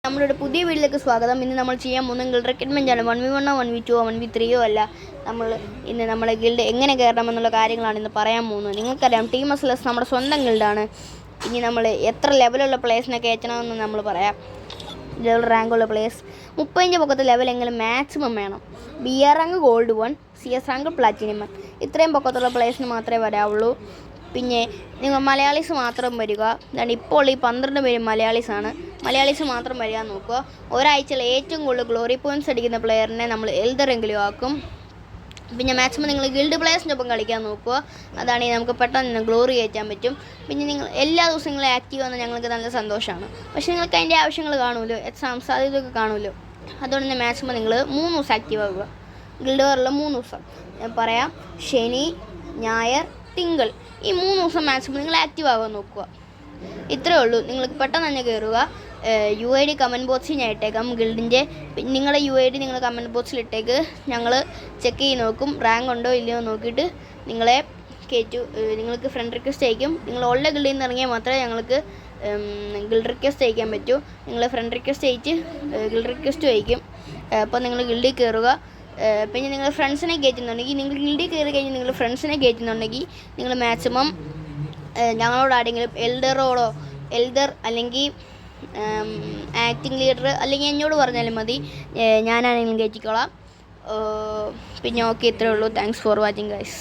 നമ്മളുടെ പുതിയ വീട്ടിലേക്ക് സ്വാഗതം. ഇന്ന് നമ്മൾ ചെയ്യാൻ പോകുന്ന ഗിൽഡ് റിക്രൂട്ട്മെൻ്റ് ആണ്. 1v1 1v2 1v3 അല്ല. ഇന്ന് നമ്മളെ ഗിൽഡ് എങ്ങനെ കയറണമെന്നുള്ള കാര്യങ്ങളാണ് ഇന്ന് പറയാൻ പോകുന്നത്. നിങ്ങൾക്കറിയാം, ടീം എസ്എൽഎസ് നമ്മുടെ സ്വന്തം ഗിൽഡാണ്. ഇനി നമ്മൾ എത്ര ലെവലുള്ള പ്ലേയേഴ്സിനെ കയറ്റണമെന്ന് നമ്മൾ പറയാം. ലെവൽ റാങ്കുള്ള പ്ലേയേഴ്സ് 35 പൊക്കത്തെ ലെവലെങ്കിലും മാക്സിമം വേണം. BR rank gold 1, CS rank platinum 1. ഇത്രയും പൊക്കത്തുള്ള പ്ലേയേഴ്സിന് മാത്രമേ വരാവുള്ളൂ. പിന്നെ നിങ്ങൾ മലയാളീസ് മാത്രം വരിക. അതാണ് ഇപ്പോൾ ഈ 12 പേരും മലയാളീസ് മാത്രം വരിക നോക്കുക. ഒരാഴ്ചയിൽ ഏറ്റവും കൂടുതൽ ഗ്ലോറി പോയിൻറ്റ്സ് അടിക്കുന്ന പ്ലെയറിനെ നമ്മൾ എൽദറെങ്കിലും ആക്കും. പിന്നെ മാക്സിമം നിങ്ങൾ ഗിൽഡ് പ്ലേയേഴ്സിൻ്റെ ഒപ്പം കളിക്കാൻ നോക്കുക. അതാണെങ്കിൽ നമുക്ക് പെട്ടെന്ന് ഗ്ലോറി കയറ്റാൻ പറ്റും. പിന്നെ നിങ്ങൾ എല്ലാ ദിവസവും നിങ്ങൾ ആക്റ്റീവ് വന്നാൽ ഞങ്ങൾക്ക് നല്ല സന്തോഷമാണ്. പക്ഷേ നിങ്ങൾക്ക് അതിൻ്റെ ആവശ്യങ്ങൾ കാണുമല്ലോ, എക്സാം സാധ്യതയൊക്കെ കാണുമല്ലോ. അതുകൊണ്ട് തന്നെ മാക്സിമം നിങ്ങൾ 3 ദിവസം ആക്റ്റീവ് ആകുക. ഗിൽഡ് കയറുള്ള 3 ദിവസം ഞാൻ പറയാം. ശനി, ഞായർ, തിങ്കൾ, ഈ 3 ദിവസം മാക്സിമം നിങ്ങൾ ആക്റ്റീവ് ആകാൻ നോക്കുക. ഇത്രയേ ഉള്ളൂ. നിങ്ങൾക്ക് പെട്ടെന്ന് തന്നെ കയറുക. UID കമൻറ്റ് ബോക്സിൽ ഞാൻ ഇട്ടേക്കാം. ഗിൽഡിൻ്റെ നിങ്ങളുടെ UID നിങ്ങൾ കമൻറ്റ് ബോക്സിൽ ഇട്ടേക്ക്. ഞങ്ങൾ ചെക്ക് ചെയ്ത് നോക്കും, റാങ്ക് ഉണ്ടോ ഇല്ലയോ നോക്കിയിട്ട് നിങ്ങളെ നിങ്ങൾക്ക് ഫ്രണ്ട് റിക്വസ്റ്റ് അയക്കും. നിങ്ങൾ ഉള്ള ഗിൽഡിൽ നിന്ന് ഇറങ്ങിയാൽ മാത്രമേ ഞങ്ങൾക്ക് ഗിൽഡ് റിക്വസ്റ്റ് അയക്കാൻ പറ്റൂ. നിങ്ങൾ ഫ്രണ്ട് റിക്വസ്റ്റ് അയച്ച് ഗിൽഡ് റിക്വസ്റ്റ് അയക്കും. അപ്പോൾ നിങ്ങൾ ഗിൽഡിൽ കയറുക. പിന്നെ നിങ്ങൾ ഫ്രണ്ട്സിനെ കയറ്റുന്നുണ്ടെങ്കിൽ, നിങ്ങൾ ഗിൽഡിൽ കയറി കഴിഞ്ഞ് നിങ്ങൾ ഫ്രണ്ട്സിനെ കയറ്റുന്നുണ്ടെങ്കിൽ നിങ്ങൾ മാക്സിമം ഞങ്ങളോട് ആരെങ്കിലും എൽഡർ അല്ലെങ്കിൽ ആക്ടിങ് ലീഡർ അല്ലെങ്കിൽ എന്നോട് പറഞ്ഞാലും മതി, ഞാനാണെങ്കിലും കയറ്റിക്കോളാം. പിന്നെ ഓക്കെ, ഇത്രയേ ഉള്ളൂ. Thanks for watching guys.